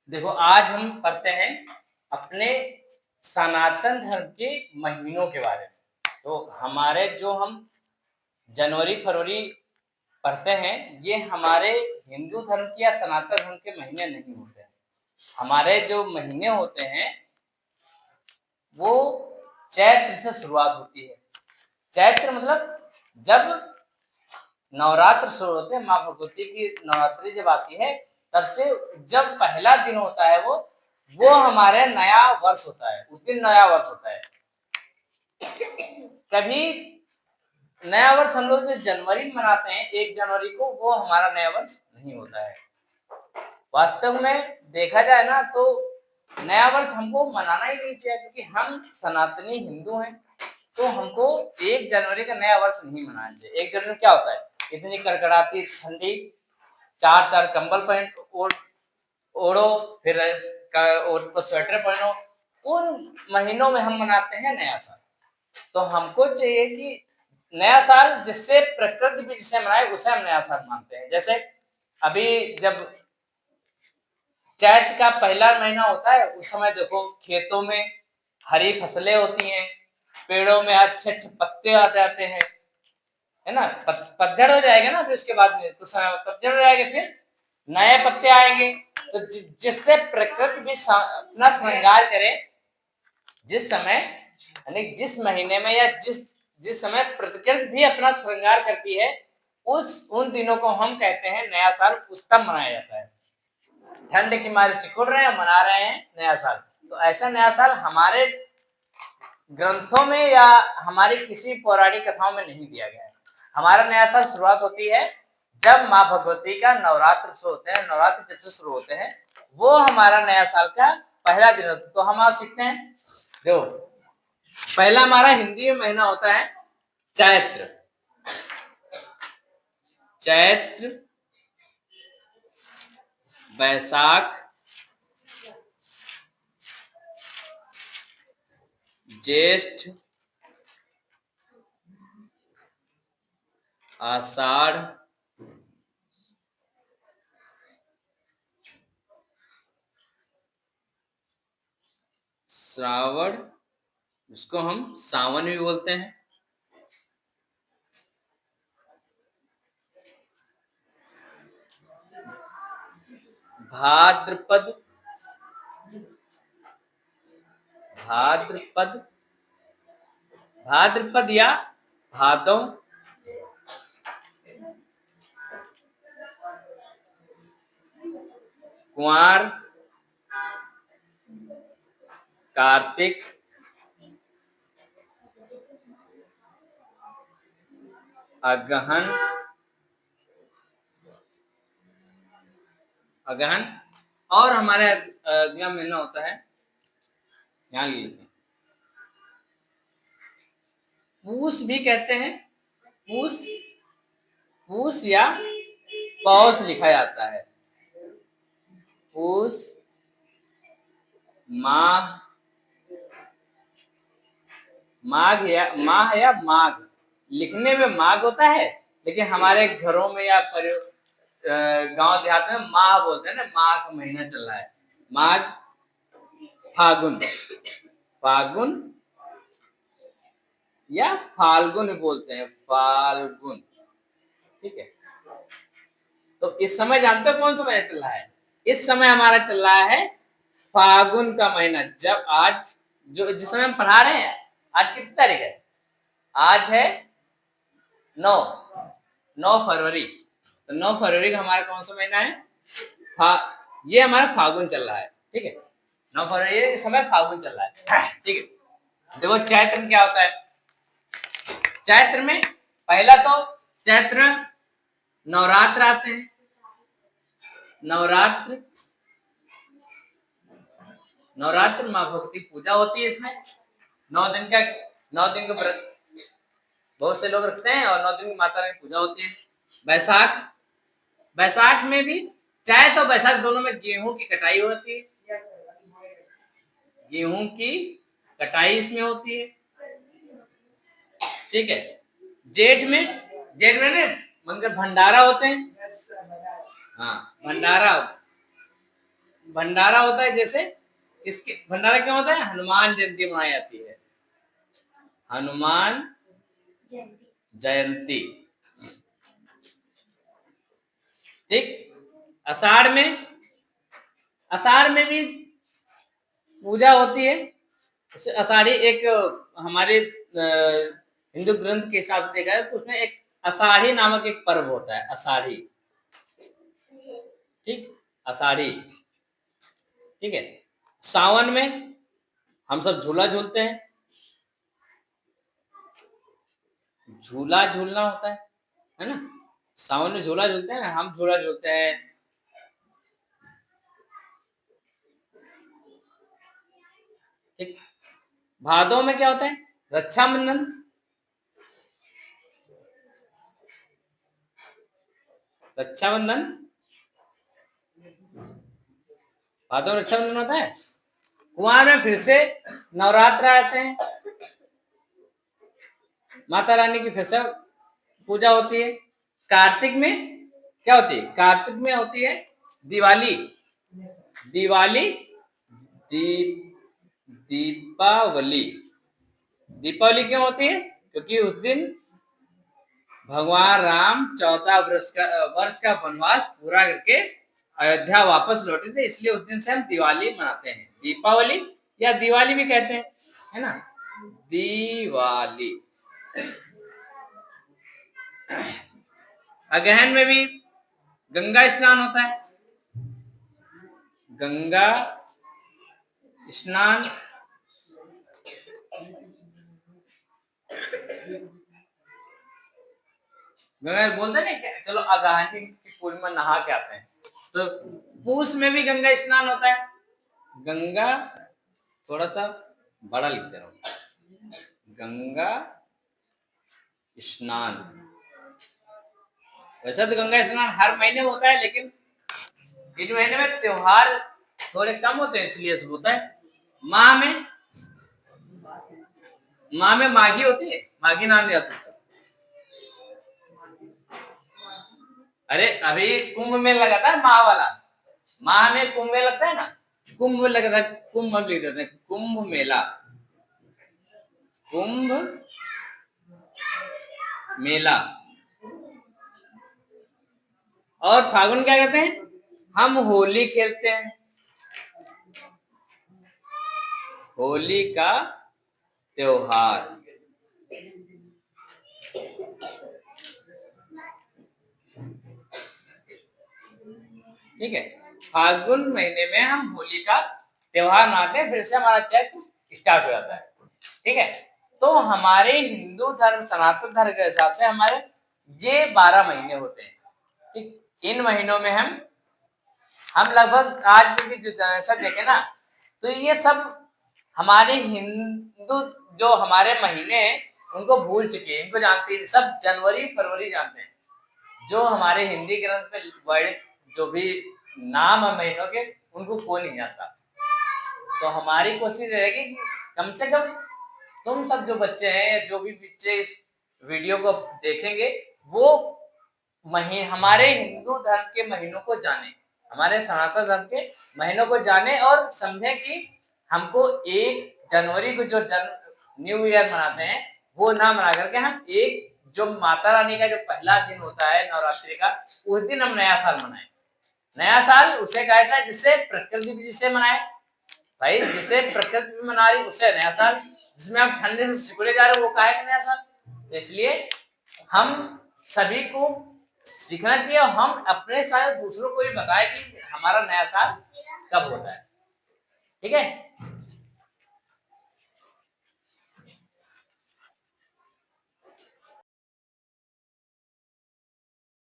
देखो, आज हम पढ़ते हैं अपने सनातन धर्म के महीनों के बारे में। तो हमारे जो हम जनवरी फरवरी पढ़ते हैं, ये हमारे हिंदू धर्म के या सनातन धर्म के महीने नहीं होते हैं। हमारे जो महीने होते हैं वो चैत्र से शुरुआत होती है। चैत्र मतलब जब नवरात्र शुरू होते हैं, माँ भगवती की नवरात्रि जब आती है, तब से जब पहला दिन होता है वो हमारे नया वर्ष होता है। उस दिन नया वर्ष होता है। कभी नया वर्ष हम लोग जो जनवरी में मनाते हैं 1 जनवरी को, वो हमारा नया वर्ष नहीं होता है। वास्तव में देखा जाए ना, तो नया वर्ष हमको मनाना ही नहीं चाहिए, क्योंकि हम सनातनी हिंदू हैं। तो हमको 1 जनवरी का नया वर्ष नहीं मनाना चाहिए। 1 जनवरी क्या होता है? इतनी कड़कड़ाती ठंडी, 4 कंबल पहन ओढ़ो, फिर ओढ़ पर स्वेटर पहनो। उन महीनों में हम मनाते हैं नया साल। तो हमको चाहिए कि नया साल जिससे प्रकृति भी जिसे मनाए, उसे हम नया साल मानते हैं। जैसे अभी जब चैत्र का पहला महीना होता है, उस समय देखो खेतों में हरी फसलें होती हैं, पेड़ों में अच्छे अच्छे पत्ते आ जाते हैं, है ना। पतझड़ हो जाएगा ना, फिर उसके बाद में कुछ समय पतझड़ हो जाएगा, फिर नए पत्ते आएंगे। तो जिससे प्रकृति भी अपना श्रृंगार करे, जिस समय यानी जिस महीने में या जिस समय प्रकृति भी अपना श्रृंगार करती है, उन दिनों को हम कहते हैं नया साल। उस तब मनाया जाता है। ठंड की मारे सिकुड़ रहे हैं, मना रहे हैं नया साल। तो ऐसा नया साल हमारे ग्रंथों में या हमारी किसी पौराणिक कथाओं में नहीं दिया गया है। हमारा नया साल शुरुआत होती है जब माँ भगवती का नवरात्र शुरू होते हैं, नवरात्र जब से शुरू होते हैं, वो हमारा नया साल का पहला दिन होता है। तो हम आज सीखते हैं, जो पहला हमारा हिंदी में महीना होता है चैत्र। चैत्र, बैसाख, ज्येष्ठ, आषाढ़, श्रावण, जिसको हम सावन भी बोलते हैं, भाद्रपद, भाद्रपद, भाद्रपद या भादौ, कुंवार, कार्तिक, अगहन, अगहन, और हमारे अगला महीना होता है, यहाँ लिखिए, पूस भी कहते हैं। पूस, पूस या पौष लिखा जाता है। पूस, माह, माह या माघ। लिखने में माघ होता है, लेकिन हमारे घरों में या गांव देहात में माह बोलते हैं ना। माघ का महीना चल रहा है। माघ, फागुन, फागुन या फाल्गुन बोलते हैं, फाल्गुन। ठीक है। तो इस समय जानते हो कौन सा महीना चल रहा है? इस समय हमारा चल रहा है फागुन का महीना। जब आज जो जिस समय हम पढ़ा रहे हैं, आज कितनी तारीख है? आज है 9 फरवरी। तो 9 फरवरी का हमारा कौन सा महीना है? ये हमारा फागुन चल रहा है। ठीक है, 9 फरवरी इस समय फागुन चल रहा है। ठीक है। देखो चैत्र में क्या होता है। चैत्र में पहला तो चैत्र नवरात्र आते हैं। नवरात्र माँ भगवती पूजा होती है। इसमें 9 दिन का व्रत बहुत से लोग रखते हैं, और 9 दिन की माता रानी पूजा होती है। बैसाख में भी चाहे तो बैसाख दोनों में गेहूं की कटाई होती है। गेहूं की कटाई इसमें होती है। ठीक है। जेठ में ना, मतलब भंडारा होते हैं। हाँ, भंडारा भंडारा होता है, जैसे इसके भंडारा क्यों होता है? हनुमान जयंती मनाई जाती है, हनुमान जयंती। ठीक। आषाढ़ में भी पूजा होती है। आषाढ़ी एक हमारे हिंदू ग्रंथ के हिसाब से देखा है तो उसमें एक आषाढ़ी नामक एक पर्व होता है, आषाढ़ी। ठीक, आषाढ़ी। ठीक है। सावन में हम सब झूला झूलते हैं, झूला झूलना होता है ना। सावन में झूला झूलते हैं, हम झूला झूलते हैं। ठीक। भादों में क्या होता है? रक्षाबंधन। रक्षाबंधन, भादों में रक्षाबंधन होता है। कुमार में फिर से नवरात्र आते हैं, माता रानी की फिर से पूजा होती है। कार्तिक में क्या होती है? कार्तिक में होती है दिवाली। दिवाली, दीपावली। दीपावली क्यों होती है? क्योंकि उस दिन भगवान राम 14 वर्ष का वनवास पूरा करके अयोध्या वापस लौटे थे, इसलिए उस दिन से हम दिवाली मनाते हैं। दीपावली या दिवाली भी कहते हैं, है ना, दिवाली। अगहन में भी गंगा स्नान होता है। गंगा स्नान, गंगा बोलते नहीं क्या, चलो अगहनी की पूर्णिमा नहा के आते हैं। तो पूस में भी गंगा स्नान होता है। गंगा, थोड़ा सा बड़ा लिखते रहो, गंगा स्नान। वैसे तो गंगा स्नान हर महीने होता है, लेकिन इन महीने में त्योहार थोड़े कम होते हैं, इसलिए सब होता है। माह में माघी होती है, माघी नाम दिया था। अरे अभी कुंभ में लगा था माह वाला, माह में कुंभ में लगता है ना, कुंभ में लगा था, कुंभ हम लिख देते हैं, कुंभ मेला, कुंभ मेला। और फागुन क्या कहते हैं? हम होली खेलते हैं, होली का त्योहार। ठीक है। फागुन महीने में हम होली का त्योहार मनाते हैं, फिर से हमारा चैत्र स्टार्ट हो जाता है। ठीक है। तो हमारे हिंदू धर्म, सनातन धर्म के हिसाब से हमारे ये 12 महीने होते हैं। ठीक, इन महीनों में हम लगभग आज भी जो सब देखे ना, तो ये सब हमारे हिंदू जो हमारे महीने हैं उनको भूल चुके हैं, इनको जानते हैं, सब जनवरी फरवरी जानते हैं। जो हमारे हिंदी ग्रंथ में वर्णित जो भी नाम है महीनों के, उनको कोई नहीं जानता। तो हमारी कोशिश रहेगी कि कम से कम तुम सब जो बच्चे हैं, जो भी बच्चे इस वीडियो को देखेंगे, वो हमारे हिंदू धर्म के महीनों को जाने, हमारे सनातन धर्म के महीनों को जाने और समझे कि हमको 1 जनवरी को जो न्यू ईयर मनाते हैं वो ना मना करके हम एक जो माता रानी का जो पहला दिन होता है नवरात्रि का, उस दिन हम नया साल मनाएं। नया साल उसे कहते हैं जिससे प्रकृति भी जिसे मनाए, भाई जिसे प्रकृति भी मना रही उसे नया साल, जिसमें हम ठंडे से सिकुड़े जा रहे हैं वो काहे का नया साल। इसलिए हम सभी को सीखना चाहिए और हम अपने साथ दूसरों को भी बताएं कि हमारा नया साल कब होता है। ठीक है।